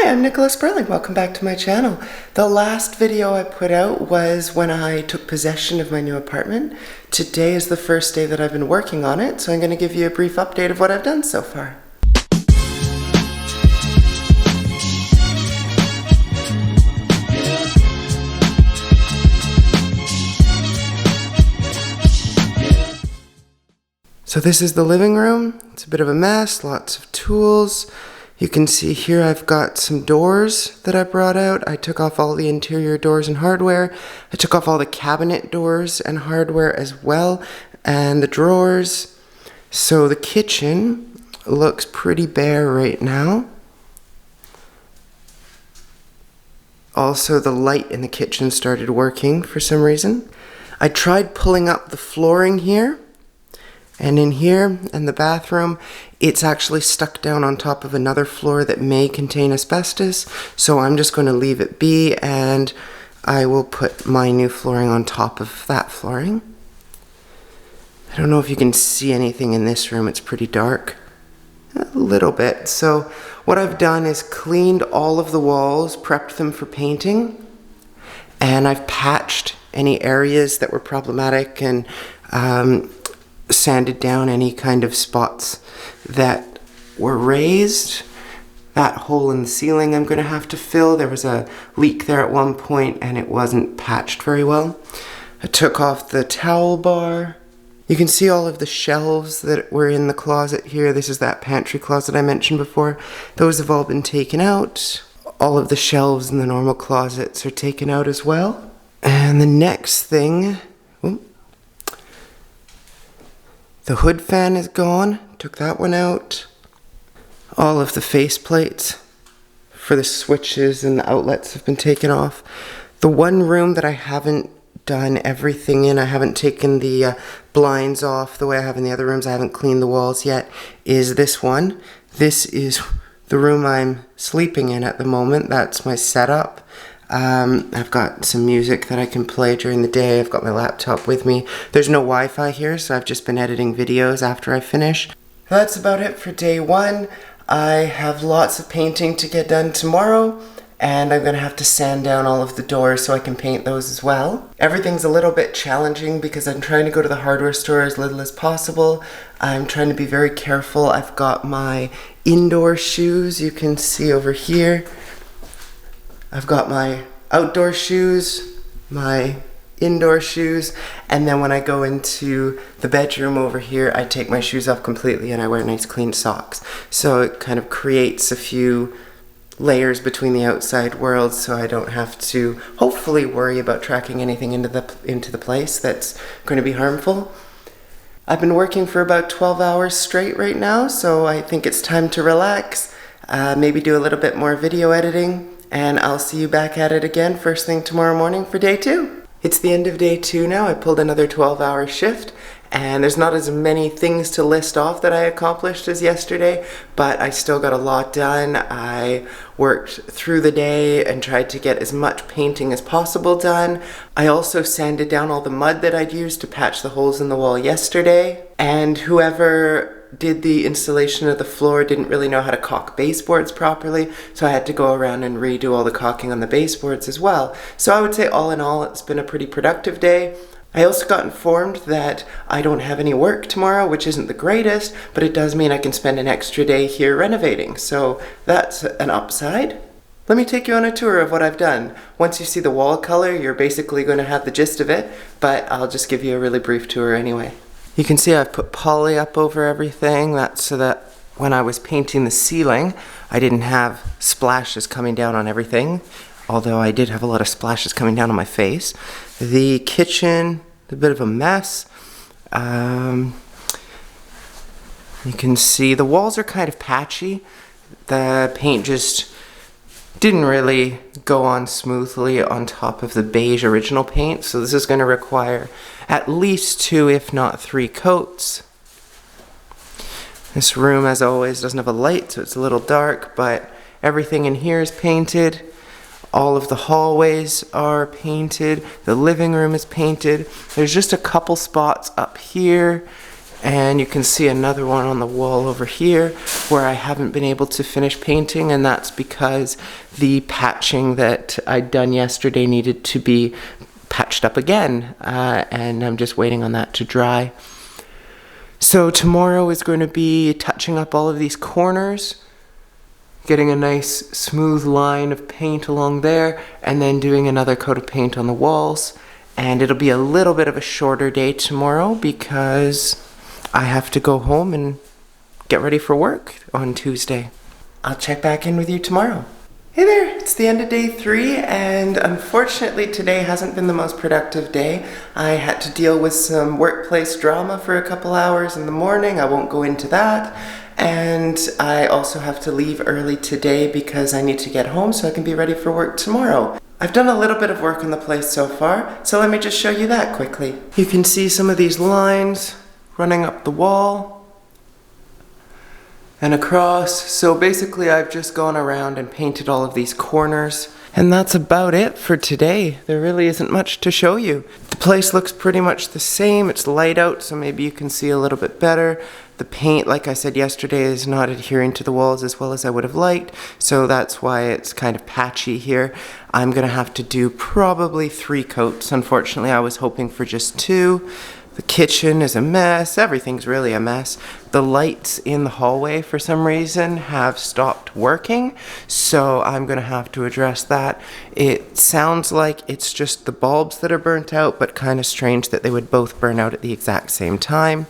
I'm Nicholas Sperling. Welcome back to my channel. The last video I put out was when I took possession of my new apartment. Today is the first day that I've been working on it, so I'm going to give you a brief update of what I've done so far. So this is the living room. It's a bit of a mess, lots of tools. You can see here I've got some doors that I brought out. I took off all the interior doors and hardware. I took off all the cabinet doors and hardware as well, and the drawers. So the kitchen looks pretty bare right now. Also, the light in the kitchen started working for some reason. I tried pulling up the flooring here. And in here, in the bathroom, it's actually stuck down on top of another floor that may contain asbestos. So I'm just going to leave it be, and I will put my new flooring on top of that flooring. I don't know if you can see anything in this room. It's pretty dark. A little bit. So what I've done is cleaned all of the walls, prepped them for painting, and I've patched any areas that were problematic and sanded down any kind of spots that were raised. That hole in the ceiling I'm going to have to fill. There was a leak there at one point and it wasn't patched very well. I took off the towel bar. You can see all of the shelves that were in the closet here. This is that pantry closet I mentioned before. Those have all been taken out. All of the shelves in the normal closets are taken out as well. And the next thing, the hood fan is gone, took that one out. All of the face plates for the switches and the outlets have been taken off. The one room that I haven't done everything in, I haven't taken the blinds off the way I have in the other rooms, I haven't cleaned the walls yet, is this one. This is the room I'm sleeping in at the moment. That's my setup. I've got some music that I can play during the day. I've got my laptop with me. There's no Wi-Fi here, so I've just been editing videos after I finish. That's about it for day one. I have lots of painting to get done tomorrow, and I'm going to have to sand down all of the doors so I can paint those as well. Everything's a little bit challenging because I'm trying to go to the hardware store as little as possible. I'm trying to be very careful. I've got my indoor shoes, you can see over here. I've got my outdoor shoes, my indoor shoes, and then when I go into the bedroom over here, I take my shoes off completely and I wear nice clean socks. So it kind of creates a few layers between the outside world, so I don't have to hopefully worry about tracking anything into the place that's going to be harmful. I've been working for about 12 hours straight right now, so I think it's time to relax, maybe do a little bit more video editing. And I'll see you back at it again first thing tomorrow morning for day two. It's the end of day two now. I pulled another 12-hour shift, and there's not as many things to list off that I accomplished as yesterday, but I still got a lot done. I worked through the day and tried to get as much painting as possible done. I also sanded down all the mud that I'd used to patch the holes in the wall yesterday, and whoever did the installation of the floor didn't really know how to caulk baseboards properly, so I had to go around and redo all the caulking on the baseboards as well. So I would say all in all, it's been a pretty productive day. I also got informed that I don't have any work tomorrow, which isn't the greatest, but it does mean I can spend an extra day here renovating, so that's an upside. Let me take you on a tour of what I've done. Once you see the wall color, you're basically going to have the gist of it, but I'll just give you a really brief tour anyway. You can see I've put poly up over everything. That's so that when I was painting the ceiling, I didn't have splashes coming down on everything, although I did have a lot of splashes coming down on my face. The kitchen, a bit of a mess. You can see the walls are kind of patchy. The paint just didn't really go on smoothly on top of the beige original paint, so this is going to require at least 2, if not 3 coats. This room, as always, doesn't have a light, so it's a little dark, but everything in here is painted. All of the hallways are painted. The living room is painted. There's just a couple spots up here And you can see another one on the wall over here where I haven't been able to finish painting, and that's because the patching that I'd done yesterday needed to be patched up again, and I'm just waiting on that to dry. So tomorrow is going to be touching up all of these corners, getting a nice smooth line of paint along there, and then doing another coat of paint on the walls. And it'll be a little bit of a shorter day tomorrow because I have to go home and get ready for work on Tuesday. I'll check back in with you tomorrow. Hey there, it's the end of day 3, and unfortunately today hasn't been the most productive day. I had to deal with some workplace drama for a couple hours in the morning. I won't go into that. And I also have to leave early today because I need to get home so I can be ready for work tomorrow. I've done a little bit of work on the place so far, so let me just show you that quickly. You can see some of these lines running up the wall and across. So basically I've just gone around and painted all of these corners, and that's about it for today. There really isn't much to show you. The place looks pretty much the same. It's light out, so maybe you can see a little bit better. The paint, like I said yesterday, is not adhering to the walls as well as I would have liked, so that's why it's kind of patchy here. I'm gonna have to do probably 3 coats. Unfortunately, I was hoping for just 2. The kitchen is a mess. Everything's really a mess. The lights in the hallway, for some reason, have stopped working, so I'm gonna have to address that. It sounds like it's just the bulbs that are burnt out, but kind of strange that they would both burn out at the exact same time.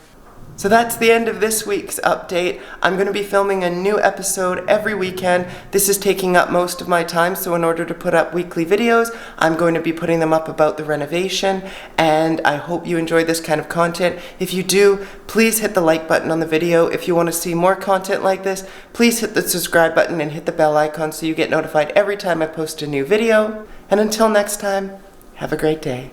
So that's the end of this week's update. I'm going to be filming a new episode every weekend. This is taking up most of my time, so in order to put up weekly videos, I'm going to be putting them up about the renovation, and I hope you enjoy this kind of content. If you do, please hit the like button on the video. If you want to see more content like this, please hit the subscribe button and hit the bell icon so you get notified every time I post a new video. And until next time, have a great day.